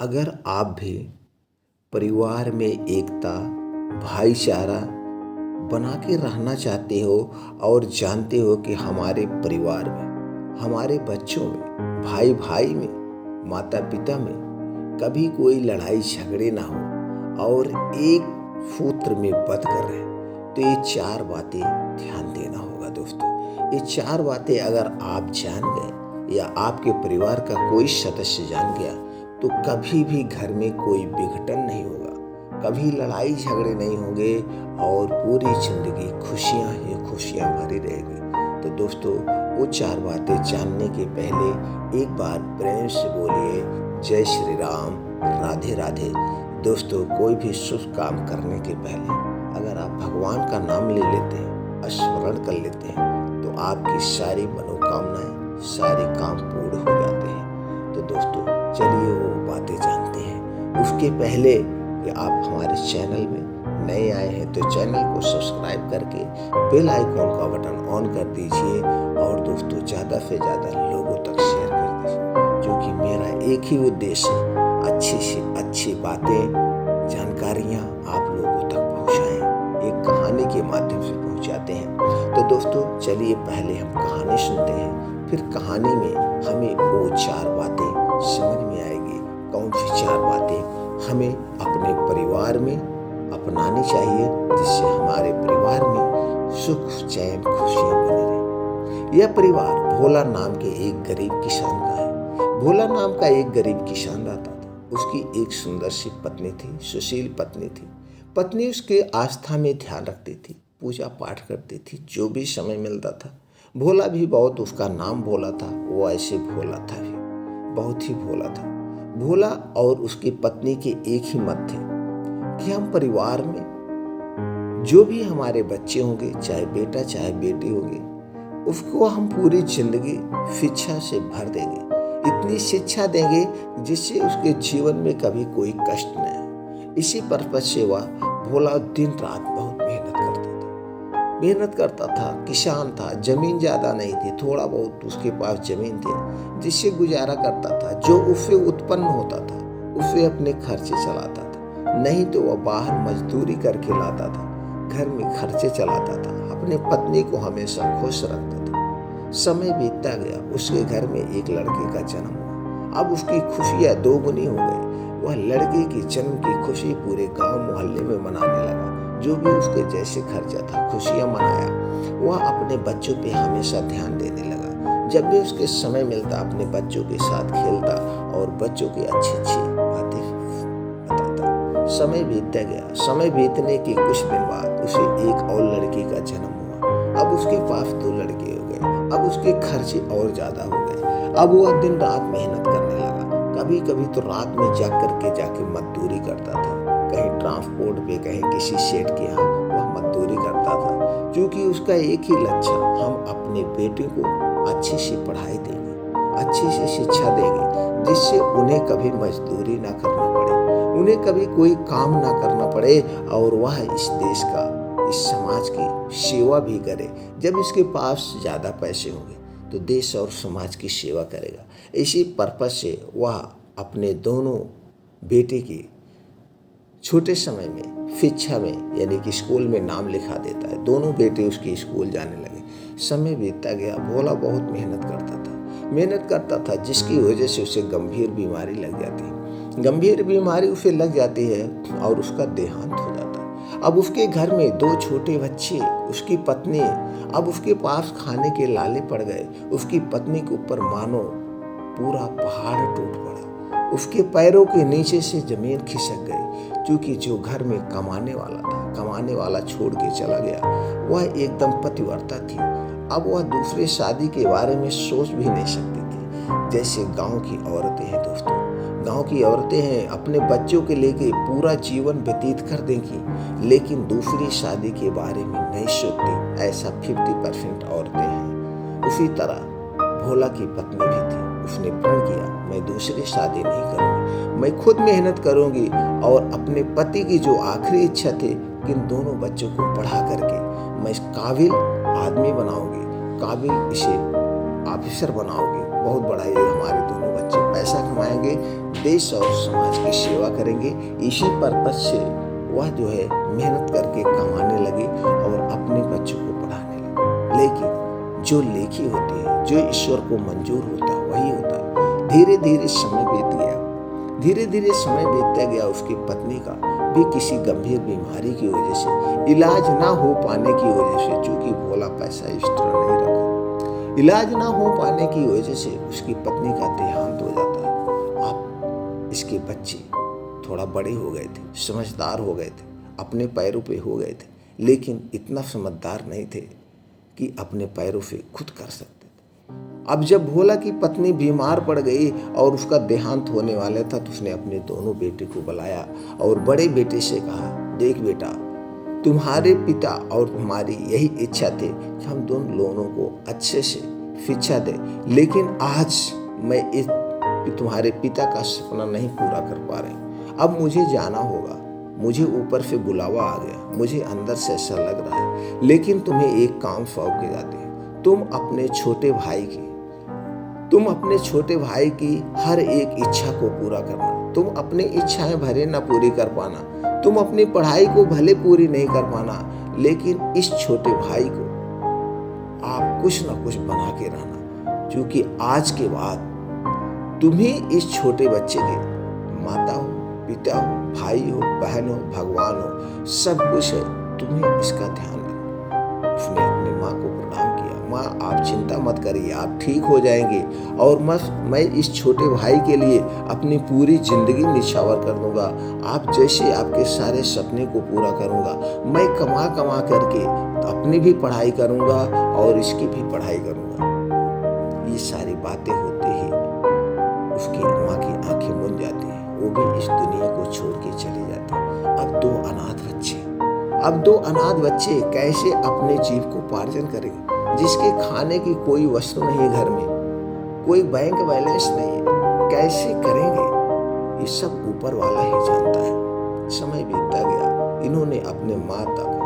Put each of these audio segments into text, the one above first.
अगर आप भी परिवार में एकता, भाईचारा बना के रहना चाहते हो और जानते हो कि हमारे परिवार में, हमारे बच्चों में, भाई भाई में, माता पिता में कभी कोई लड़ाई झगड़े ना हो और एक सूत्र में बंध कर रहे, तो ये 4 बातें ध्यान देना होगा दोस्तों। ये 4 बातें अगर आप जान गए या आपके परिवार का कोई सदस्य जान गया तो कभी भी घर में कोई विघटन नहीं होगा, कभी लड़ाई झगड़े नहीं होंगे और पूरी जिंदगी खुशियां ही खुशियां भरी रहेगी। तो दोस्तों, वो 4 बातें जानने के पहले एक बार प्रेम से बोलिए जय श्री राम, राधे राधे। दोस्तों, कोई भी शुभ काम करने के पहले अगर आप भगवान का नाम ले लेते हैं, स्मरण कर लेते हैं, तो आपकी सारी मनोकामनाएं, सारे काम पूर्ण हो जाते हैं। तो दोस्तों, चलिए वो बातें जानते हैं। उसके पहले कि आप हमारे चैनल में नए आए हैं तो चैनल को सब्सक्राइब करके बेल आइकॉन का बटन ऑन कर दीजिए और दोस्तों ज़्यादा से ज़्यादा लोगों तक शेयर कर दीजिए, क्योंकि मेरा एक ही उद्देश्य है, अच्छी से अच्छी बातें, जानकारियाँ आप लोगों तक पहुँचाएं। एक कहानी के माध्यम से पहुँचाते हैं। तो दोस्तों, चलिए पहले हम कहानी सुनते हैं, फिर कहानी में हमें वो 4 बातें समझ में आएगी। कौन सी 4 बातें हमें अपने परिवार में अपनानी चाहिए जिससे हमारे परिवार में सुख, चैन, खुशियां बनी रहे। यह परिवार भोला नाम के एक गरीब किसान का है। भोला नाम का एक गरीब किसान रहता था। उसकी एक सुंदर सी पत्नी थी, सुशील पत्नी थी। पत्नी उसके आस्था में ध्यान रखती थी, पूजा पाठ करती थी, जो भी समय मिलता था। भोला भी बहुत, उसका नाम भोला था, वो ऐसे भोला था भी, बहुत ही भोला था। भोला और उसकी पत्नी के एक ही मत थे कि हम परिवार में जो भी हमारे बच्चे होंगे, चाहे बेटा चाहे बेटी होंगे, उसको हम पूरी जिंदगी शिक्षा से भर देंगे। इतनी शिक्षा देंगे जिससे उसके जीवन में कभी कोई कष्ट न आए। इसी पर्पज से वह भोला दिन रात बहुत मेहनत करता था। किसान था, जमीन ज़्यादा नहीं थी, थोड़ा बहुत उसके पास जमीन थी जिससे गुजारा करता था। जो उससे उत्पन्न होता था उससे अपने खर्चे चलाता था, नहीं तो वह बाहर मजदूरी करके लाता था, घर में खर्चे चलाता था, अपने पत्नी को हमेशा खुश रखता था। समय बीतता गया, उसके घर में एक लड़के का जन्म हुआ। अब उसकी खुशियाँ 2 गुनी हो गई। वह लड़के की जन्म की खुशी पूरे गाँव मोहल्ले में मनाने लगा। जो भी उसके जैसे खर्चा था, खुशियां मनाया। वह अपने बच्चों पे हमेशा ध्यान देने लगा। जब भी उसके समय मिलता अपने बच्चों के साथ खेलता और बच्चों की अच्छी अच्छी बातें बताता। समय बीतता गया। समय बीतने के कुछ दिन बाद उसे एक और लड़की का जन्म हुआ। अब उसके पास 2 लड़के हो गए। अब उसके खर्चे और ज्यादा हो गए। अब वह दिन रात मेहनत करने लगा। कभी कभी तो रात में जाके मजदूरी करता था, कहीं ट्रांसपोर्ट पे, कहीं किसी सेठ के यहाँ वह मजदूरी करता था, क्योंकि उसका एक ही लक्ष्य, हम अपने बेटे को अच्छी सी पढ़ाई देंगे, अच्छी सी शिक्षा देंगे, जिससे उन्हें कभी मजदूरी ना करना पड़े, उन्हें कभी कोई काम ना करना पड़े और वह इस देश का, इस समाज की सेवा भी करे। जब इसके पास ज़्यादा पैसे होंगे तो देश और समाज की सेवा करेगा। इसी पर्पज से वह अपने दोनों बेटे की छोटे समय में शिक्षा में, यानी कि स्कूल में नाम लिखा देता है। दोनों बेटे उसके स्कूल जाने लगे। समय बीतता गया। भोला बहुत मेहनत करता था जिसकी वजह से उसे गंभीर बीमारी लग जाती है। गंभीर बीमारी उसे लग जाती है और उसका देहांत हो जाता है। अब उसके घर में 2 छोटे बच्चे, उसकी पत्नी। अब उसके पास खाने के लाले पड़ गए। उसकी पत्नी के ऊपर मानो पूरा पहाड़ टूट पड़ा। उसके पैरों के नीचे से जमीन खिसक गई, क्योंकि जो घर में कमाने वाला छोड़ के चला गया, वह एकदम पतिव्रता थी। अब वह दूसरे शादी के बारे में सोच भी नहीं सकती थी। जैसे गांव की औरतें हैं दोस्तों, गांव की औरतें हैं, अपने बच्चों के लेके पूरा जीवन व्यतीत कर देंगी, लेकिन दूसरी शादी के बारे में नहीं सोचती। ऐसा 50% औरतें हैं। उसी तरह भोला की पत्नी भी थी। उसने प्रण किया, मैं दूसरी शादी नहीं करूंगी, मैं खुद मेहनत करूंगी और अपने पति की जो आखिरी इच्छा थी कि इन दोनों बच्चों को पढ़ा करके मैं काबिल आदमी बनाऊंगी, काबिल इसे ऑफिसर बनाऊंगी, बहुत बड़ा ये हमारे दोनों बच्चे पैसा कमाएंगे, देश और समाज की सेवा करेंगे। इसी पर्पज से वह जो है मेहनत करके कमाने लगे और अपने बच्चों को पढ़ाने लगे। लेकिन जो लेखी होती है, जो ईश्वर को मंजूर होता है, वही होता है। धीरे धीरे समय बीत गया, धीरे धीरे समय बीतता गया। उसकी पत्नी का भी किसी गंभीर बीमारी की वजह से, इलाज ना हो पाने की वजह से, चूंकि भोला पैसा एक्स्ट्रा नहीं रखा, इलाज ना हो पाने की वजह से उसकी पत्नी का देहांत हो जाता है। अब इसके बच्चे थोड़ा बड़े हो गए थे, समझदार हो गए थे, अपने पैरों पे हो गए थे, लेकिन इतना समझदार नहीं थे कि अपने पैरों पे खुद कर सकते। अब जब भोला की पत्नी बीमार पड़ गई और उसका देहांत होने वाला था, तो उसने अपने दोनों बेटे को बुलाया और बड़े बेटे से कहा, देख बेटा, तुम्हारे पिता और तुम्हारी यही इच्छा थी कि हम दोनों को अच्छे से शिक्षा दें, लेकिन आज मैं इस तुम्हारे पिता का सपना नहीं पूरा कर पा रही। अब मुझे जाना होगा, मुझे ऊपर से बुलावा आ गया, मुझे अंदर से ऐसा लग रहा है, लेकिन तुम्हें एक काम सौंप के जाते हैं। तुम अपने छोटे भाई की हर एक इच्छा को पूरा करना। तुम अपनी इच्छाएं भले ना पूरी कर पाना, तुम अपनी पढ़ाई को भले पूरी नहीं कर पाना, लेकिन इस छोटे भाई को आप कुछ ना कुछ बना के रहना, क्योंकि आज के बाद तुम ही इस छोटे बच्चे के माता हो, पिता हो, भाई हो, बहन हो, भगवान हो, सब कुछ है। तुम्हें इसका ध्यान रखना। उसने अपनी माँ को प्रणाम किया। माँ, आप चिंता मत करिए, आप ठीक हो जाएंगे और मैं इस छोटे भाई के लिए अपनी पूरी जिंदगी निछावर कर दूंगा। आप जैसे आपके सारे सपने को पूरा करूंगा। मैं कमा कमा करके अपनी भी पढ़ाई करूंगा और इसकी भी पढ़ाई करूंगा। ये सारी बातें होते ही उसकी माँ की आंखें मूंद जाती हैं, वो भी इस दुनिया को छोड़ के चले जाते हैं। अब दो अनाथ बच्चे कैसे अपने जीव को पार्जन करेंगे, जिसके खाने की कोई वस्तु नहीं है, घर में कोई बैंक बैलेंस नहीं है, कैसे करेंगे? ये सब ऊपर वाला ही जानता है। समय बीतता गया, इन्होंने अपने माँ तक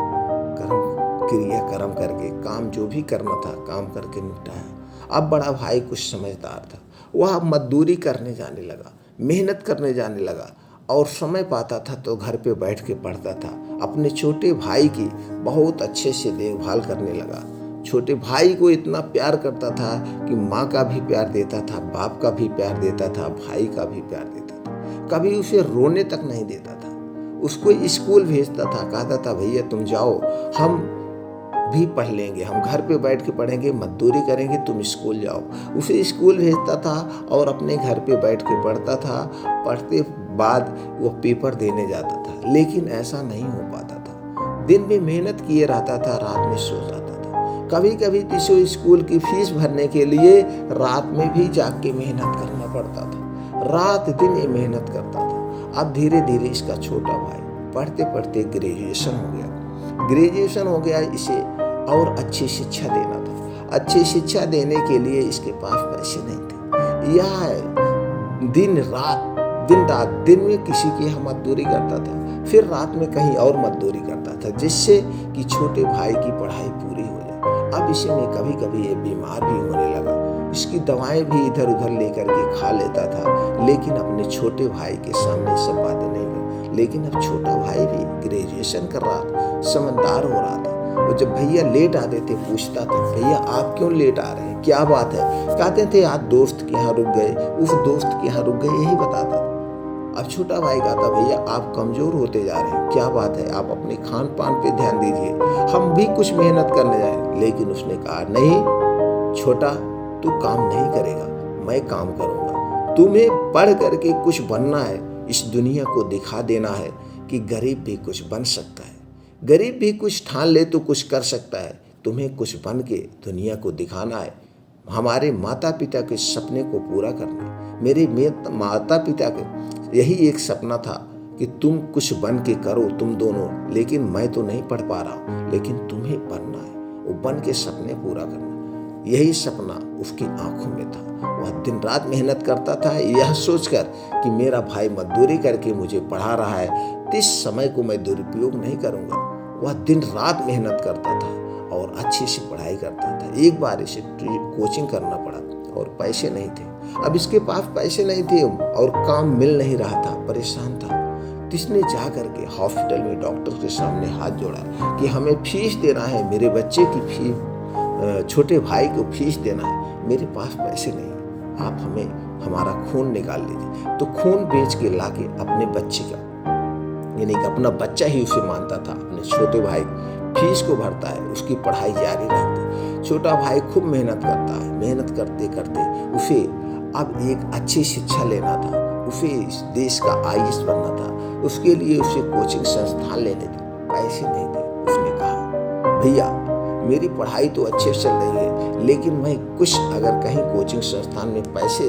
कर्म करके काम जो भी करना था काम करके निपटाया। अब बड़ा भाई कुछ समझदार था, वह मजदूरी करने जाने लगा, मेहनत करने जाने लगा और समय पाता था तो घर पे बैठ के पढ़ता था। अपने छोटे भाई की बहुत अच्छे से देखभाल करने लगा। छोटे भाई को इतना प्यार करता था कि माँ का भी प्यार देता था, बाप का भी प्यार देता था, भाई का भी प्यार देता था। कभी उसे रोने तक नहीं देता था। उसको स्कूल भेजता था, कहता था भैया तुम जाओ, हम भी पढ़ लेंगे, हम घर पे बैठ के पढ़ेंगे, मजदूरी करेंगे, तुम स्कूल जाओ। उसे स्कूल भेजता था और अपने घर पे बैठ के पढ़ता था। पढ़ते बाद वो पेपर देने जाता था, लेकिन ऐसा नहीं हो पाता था। दिन में मेहनत किए रहता था, रात में सो जाता था। कभी कभी इसे स्कूल की फीस भरने के लिए रात में भी जाग के मेहनत करना पड़ता था। रात दिन ये मेहनत करता था। अब धीरे धीरे इसका छोटा भाई पढ़ते पढ़ते ग्रेजुएशन हो गया। इसे और अच्छी शिक्षा देना था। अच्छी शिक्षा देने के लिए इसके पास पैसे नहीं थे। यह दिन रात दिन में किसी की मजदूरी करता था, फिर रात में कहीं और मजदूरी करता था, जिससे कि छोटे भाई की पढ़ाई पूरी हो जाए। अब इसी में कभी कभी ये बीमार भी होने लगा। इसकी दवाएं भी इधर उधर लेकर के खा लेता था, लेकिन अपने छोटे भाई के सामने सब बातें नहीं कर। लेकिन अब छोटा भाई भी ग्रेजुएशन कर रहा था, समझदार हो रहा था। वो जब भैया लेट आते थे पूछता था, भैया आप क्यों लेट आ रहे हैं, क्या बात है? कहते थे आज दोस्त के यहाँ रुक गए, उस दोस्त के यहाँ रुक गए, यही बताता था। अब छोटा भाई कहता, भैया आप कमजोर होते जा रहे हैं, क्या बात है? आप अपने खान पान पे ध्यान दीजिए, हम भी कुछ मेहनत करने जाए। लेकिन उसने कहा, नहीं छोटा, तू काम नहीं करेगा, मैं काम करूंगा। तुम्हें पढ़ करके कुछ बनना है, इस दुनिया को दिखा देना है कि गरीब भी कुछ बन सकता है, गरीब भी कुछ ठान ले तो कुछ कर सकता है। तुम्हें कुछ बन के दुनिया को दिखाना है, हमारे माता पिता के सपने को पूरा करना है। मेरे माता पिता के यही एक सपना था कि तुम कुछ बन के करो तुम दोनों, लेकिन मैं तो नहीं पढ़ पा रहा हूँ, लेकिन तुम्हें बनना है, वो बन के सपने पूरा करना। यही सपना उसकी आंखों में था। वह दिन रात मेहनत करता था, यह सोचकर कि मेरा भाई मजदूरी करके मुझे पढ़ा रहा है, इस समय को मैं दुरुपयोग नहीं करूंगा। वह दिन रात मेहनत करता था और अच्छी सी पढ़ाई करता था। एक बार इसे कोचिंग करना पड़ा और पैसे नहीं थे। अब इसके पास पैसे नहीं थे और काम मिल नहीं रहा था, परेशान था। तो इसने जा करके हॉस्पिटल में डॉक्टर के सामने हाथ जोड़ा कि हमें फीस देना है, मेरे बच्चे की फीस, छोटे भाई को फीस देना है, मेरे पास पैसे नहीं, आप हमें हमारा खून निकाल लीजिए। तो खून बेच के लाके अपने बच्चे का, यानी कि अपना बच्चा ही उसे मानता था, अपने छोटे भाई फीस को भरता है, उसकी पढ़ाई जारी रहती है। छोटा भाई खूब मेहनत करता है, मेहनत करते करते उसे अब एक अच्छी शिक्षा लेना था, उसे इस देश का आईएएस बनना था। उसके लिए उसे कोचिंग संस्थान लेने थे, पैसे नहीं थे। उसने कहा भैया मेरी पढ़ाई तो अच्छे से चल रही है, लेकिन मैं कुछ अगर कहीं कोचिंग संस्थान में पैसे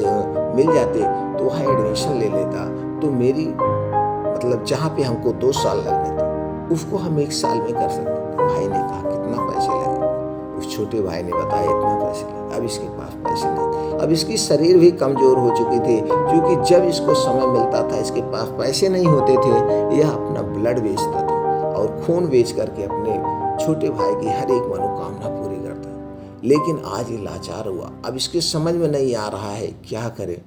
मिल जाते तो वहाँ एडमिशन ले लेता, तो मेरी मतलब जहाँ पे हमको 2 साल लगने थे उसको हम 1 साल में कर सकते। भाई ने कहा कितना पैसे लगे? उस छोटे भाई ने बताया इतना पैसे लगे। अब इसके पास पैसे नहीं, अब इसकी शरीर भी कमजोर हो चुकी थी, क्योंकि जब इसको समय मिलता था इसके पास पैसे नहीं होते थे, यह अपना ब्लड बेचता था और खून बेच करके अपने छोटे भाई की हर एक मनोकामना पूरी करता। लेकिन आज ये लाचार हुआ, अब इसके समझ में नहीं आ रहा है क्या करे।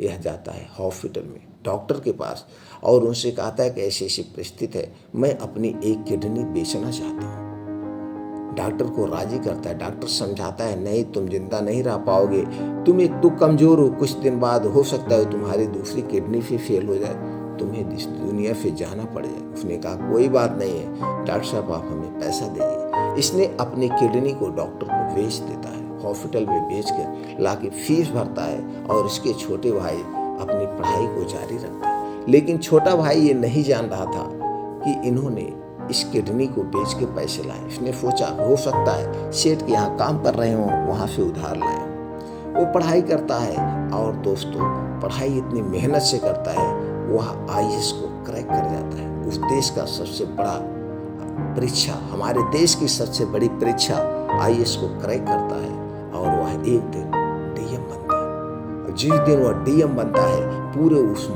यह जाता है हॉस्पिटल में डॉक्टर के पास और उनसे कहता है कि ऐसी ऐसी परिस्थिति है, मैं अपनी एक किडनी बेचना चाहता हूँ। डॉक्टर को राजी करता है, डॉक्टर समझाता है नहीं तुम जिंदा नहीं रह पाओगे, तुम एक तो कमजोर हो, कुछ दिन बाद हो सकता है तुम्हारी दूसरी किडनी भी फेल हो जाए, तुम्हें इस दुनिया से जाना पड़ जाए। उसने कहा कोई बात नहीं है डॉक्टर साहब, आप हमें पैसा दीजिए। इसने अपनी किडनी को डॉक्टर को बेच देता है, हॉस्पिटल में बेच कर लाके फीस भरता है और इसके छोटे भाई अपनी पढ़ाई को जारी रखता है। लेकिन छोटा भाई ये नहीं जान रहा था कि इन्होंने इस किडनी को बेच के पैसे लाए। इसने सोचा हो सकता है सेठ के यहाँ काम कर रहे हों, वहाँ से उधार लाए। वो पढ़ाई करता है और दोस्तों पढ़ाई इतनी मेहनत से करता है, वह आईएएस को क्रैक कर जाता है। उस देश का सबसे बड़ा परीक्षा, हमारे देश की सबसे बड़ी परीक्षा आईएएस को क्रैक करता है और वह एक दिन डीएम बनता है। जिस दिन वह डीएम बनता है पूरे उस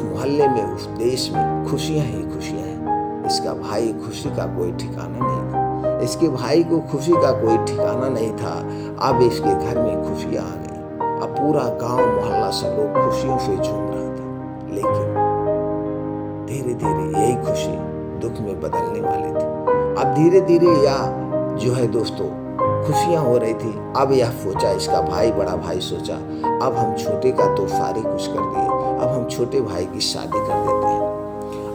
मोहल्ले में उस देश में खुशियां ही खुशियां हैं। इसका भाई खुशी का कोई ठिकाना नहीं था, इसके भाई को खुशी का कोई ठिकाना नहीं था। अब इसके घर में खुशियां आ गई, अब पूरा गांव मोहल्ला सब लोग खुशियों से झूम रहा था। लेकिन धीरे धीरे यही खुशी दुख में बदलने वाली थी। अब धीरे धीरे यह जो है दोस्तों खुशियां हो रही थी। अब यह सोचा इसका भाई, बड़ा भाई सोचा अब हम छोटे का तो सारे कुछ कर दिए, अब हम छोटे भाई की शादी कर देते हैं।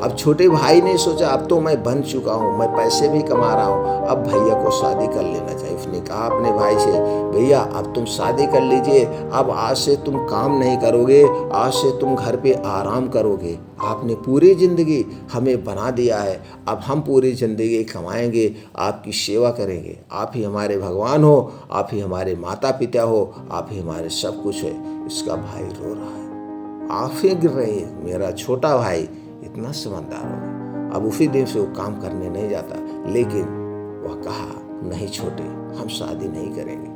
अब छोटे भाई ने सोचा अब तो मैं बन चुका हूँ, मैं पैसे भी कमा रहा हूँ, अब भैया को शादी कर लेना चाहिए। उसने कहा अपने भाई से भैया अब तुम शादी कर लीजिए, अब आज से तुम काम नहीं करोगे, आज से तुम घर पे आराम करोगे। आपने पूरी ज़िंदगी हमें बना दिया है, अब हम पूरी ज़िंदगी कमाएंगे, आपकी सेवा करेंगे। आप ही हमारे भगवान हो, आप ही हमारे माता पिता हो, आप ही हमारे सब कुछ है। इसका भाई रो रहा है, आंखें गिर रही है, मेरा छोटा भाई इतना समझदार हो गया। अब उसी दिन से वो काम करने नहीं जाता, लेकिन वह कहा नहीं छोटे, हम शादी नहीं करेंगे,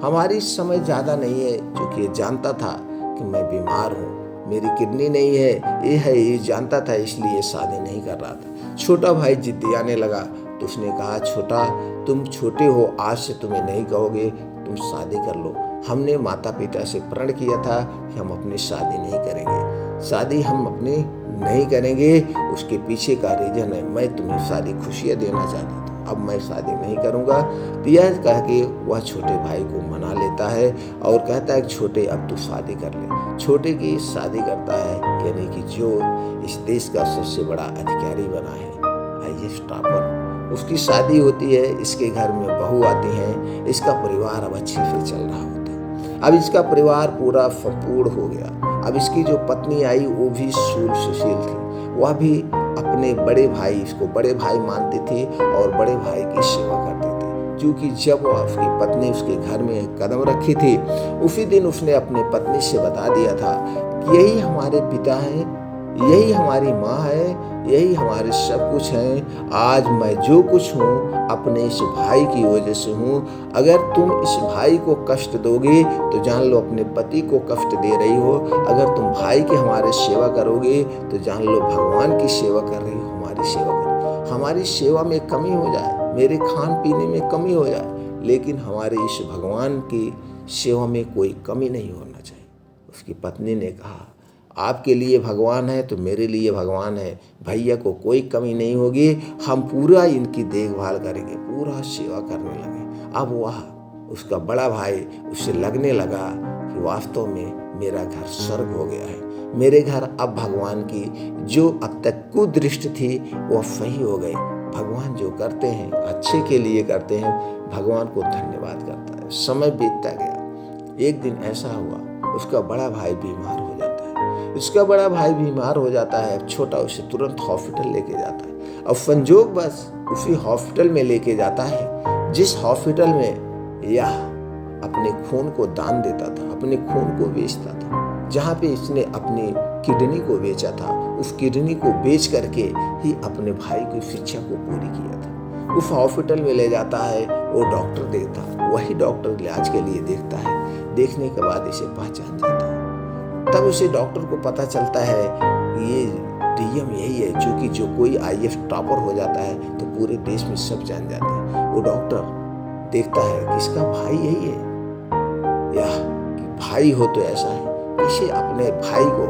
हमारी समय ज़्यादा नहीं है। क्योंकि ये जानता था कि मैं बीमार हूँ, मेरी किडनी नहीं है, ये जानता था, इसलिए शादी नहीं कर रहा था। छोटा भाई जिद्दी आने लगा तो उसने कहा छोटा तुम छोटे हो, आज से तुम्हें नहीं कहोगे, तुम शादी कर लो। हमने माता पिता से प्रण किया था कि हम अपनी शादी नहीं करेंगे, शादी हम अपनी नहीं करेंगे। उसके पीछे का रीजन है मैं तुम्हें सारी खुशियाँ देना चाहता था, अब मैं शादी नहीं करूँगा। तो यह कह के वह छोटे भाई को मना लेता है और कहता है छोटे अब तू शादी कर ले। छोटे की शादी करता है, यानी कि जो इस देश का सबसे बड़ा अधिकारी बना है आईएएस टॉपर, उसकी शादी होती है। इसके घर में बहू आती हैं, इसका परिवार अब अच्छे से चल रहा होता है। अब इसका परिवार पूरा संपूर्ण हो गया। अब इसकी जो पत्नी आई वो भी सुशील थी, वह भी अपने बड़े भाई, इसको बड़े भाई मानती थी और बड़े भाई की सेवा करती थी। क्योंकि जब वह उसकी पत्नी उसके घर में कदम रखी थी, उसी दिन उसने अपनी पत्नी से बता दिया था कि यही हमारे पिता हैं, यही हमारी माँ है, यही हमारे सब कुछ हैं। आज मैं जो कुछ हूँ अपने इस भाई की वजह से हूँ। अगर तुम इस भाई को कष्ट दोगे तो जान लो अपने पति को कष्ट दे रही हो, अगर तुम भाई की हमारे सेवा करोगे तो जान लो भगवान की सेवा कर रही हो, हमारी सेवा कर। हमारी सेवा में कमी हो जाए, मेरे खान पीने में कमी हो जाए, लेकिन हमारे इस भगवान की सेवा में कोई कमी नहीं होना चाहिए। उसकी पत्नी ने कहा, आपके लिए भगवान है तो मेरे लिए भगवान है, भैया को कोई कमी नहीं होगी, हम पूरा इनकी देखभाल करेंगे, पूरा सेवा करने लगे। अब वह उसका बड़ा भाई उससे लगने लगा कि वास्तव में मेरा घर स्वर्ग हो गया है, मेरे घर अब भगवान की जो अब तक कुदृष्टि थी वह सही हो गई। भगवान जो करते हैं अच्छे के लिए करते हैं, भगवान को धन्यवाद करता है। समय बीतता गया, एक दिन ऐसा हुआ उसका बड़ा भाई बीमार हो जाता है। उसका बड़ा भाई बीमार हो जाता है, छोटा उसे तुरंत हॉस्पिटल लेके जाता है। अब संजोग बस उसी हॉस्पिटल में लेके जाता है जिस हॉस्पिटल में यह अपने खून को दान देता था, अपने खून को बेचता था, जहाँ पे इसने अपनी किडनी को बेचा था, उस किडनी को बेच करके ही अपने भाई की शिक्षा को पूरी किया था। उस हॉस्पिटल में ले जाता है, वो डॉक्टर देखता, वही डॉक्टर इलाज के लिए देखता है, देखने के बाद इसे पहचान जाता है। तब उसे डॉक्टर को पता चलता है कि ये डीएम यही है, क्योंकि जो कोई आईएएस टॉपर हो जाता है तो पूरे देश में सब जान जाते हैं। वो डॉक्टर देखता है कि इसका भाई यही है, या कि भाई हो तो ऐसा है, इसे अपने भाई को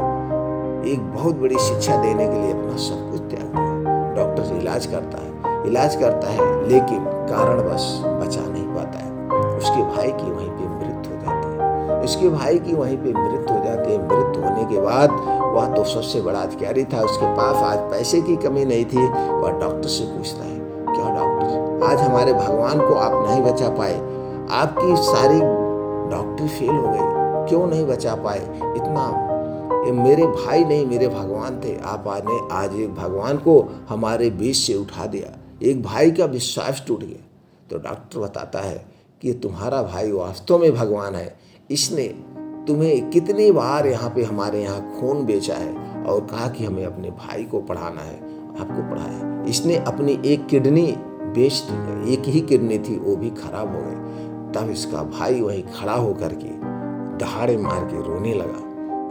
एक बहुत बड़ी शिक्षा देने के लिए अपना सब कुछ त्याग दिया। डॉक्टर इलाज करता है लेकिन कारणवश बचा नहीं पाता है। उसके भाई की वहीं पे मृत्यु हो जाती है। उसके भाई की वहीं पे मृत्यु हो जाती है। मृत्यु होने के बाद वह तो सबसे बड़ा अधिकारी था, उसके पास आज पैसे की कमी नहीं थी। वह डॉक्टर से पूछता है, क्या डॉक्टर, आज हमारे भगवान को आप नहीं बचा पाए, आपकी सारी डॉक्टरी फेल हो गई, क्यों नहीं बचा पाए? इतना ये मेरे भाई नहीं, मेरे भगवान थे, आप आज एक भगवान को हमारे बीच से उठा दिया, एक भाई का विश्वास टूट गया। तो डॉक्टर बताता है कि तुम्हारा भाई वास्तव में भगवान है, इसने तुम्हें कितनी बार यहाँ पे हमारे यहाँ खून बेचा है और कहा कि हमें अपने भाई को पढ़ाना है, आपको पढ़ाया। इसने अपनी एक किडनी बेच दी, एक ही किडनी थी, वो भी खराब हो गई। तब इसका भाई वहीं खड़ा होकर के दहाड़े मार के रोने लगा,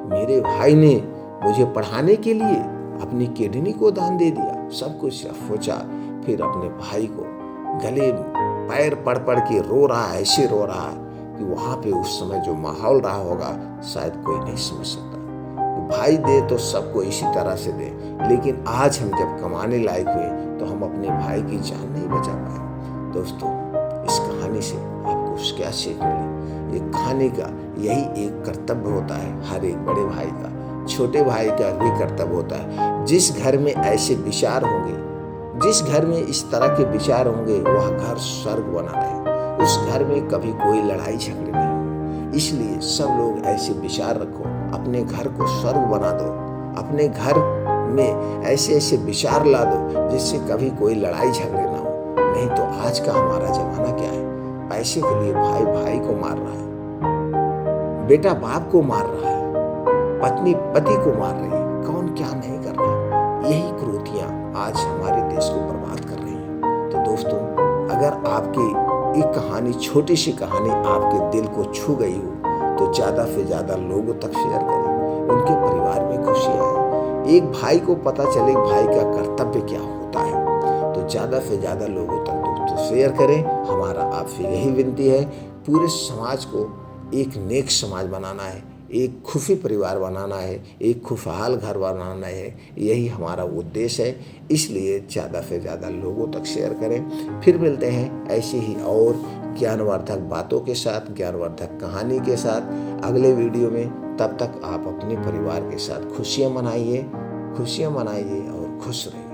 मेरे भाई ने मुझे पढ़ाने के लिए अपनी किडनी को दान दे दिया। सब कुछ सोचा, फिर अपने भाई को गले पैर पड़ के रो रहा है, ऐसे रो रहा है कि वहाँ पे उस समय जो माहौल रहा होगा शायद कोई नहीं समझ सकता। भाई दे तो सबको इसी तरह से दे, लेकिन आज हम जब कमाने लायक हुए तो हम अपने भाई की जान नहीं बचा पाए। दोस्तों, इस कहानी से आपको क्या सीख मिली? ये कहानी का यही एक कर्तव्य होता है, हर एक बड़े भाई का, छोटे भाई का भी कर्तव्य होता है। जिस घर में ऐसे विचार होंगे, जिस घर में इस तरह के विचार होंगे, वह घर स्वर्ग बना रहे, उस घर में कभी कोई लड़ाई झगड़े नहीं हो। इसलिए सब लोग ऐसे विचार रखो, अपने घर को स्वर्ग बना दो, अपने घर में ऐसे ऐसे विचार ला दो जिससे कभी कोई लड़ाई झगड़े ना हो। नहीं तो आज का हमारा जमाना क्या है, पैसे के लिए भाई भाई को मार रहा है, बेटा बाप को मार रहा है, पत्नी पति को मार रही है, कौन क्या नहीं कर रहा। यही क्रूरतियां आज हमारे देश को बर्बाद कर रही हैं। तो दोस्तों, अगर आपकी एक कहानी, छोटी सी कहानी आपके दिल को छू गई हो तो ज़्यादा से ज़्यादा लोगों तक शेयर करें, उनके परिवार में खुशियाँ आए। एक भाई को पता चले भाई का कर्तव्य क्या होता है, तो ज़्यादा से ज़्यादा लोगों तक दोस्तों शेयर करें। हमारा आपसे यही विनती है, पूरे समाज को एक नेक समाज बनाना है, एक खुशी परिवार बनाना है, एक खुशहाल घर बनाना है, यही हमारा उद्देश्य है। इसलिए ज़्यादा से ज़्यादा लोगों तक शेयर करें। फिर मिलते हैं ऐसे ही और ज्ञानवर्धक बातों के साथ, ज्ञानवर्धक कहानी के साथ अगले वीडियो में। तब तक आप अपने परिवार के साथ खुशियाँ मनाइए और खुश रहिए।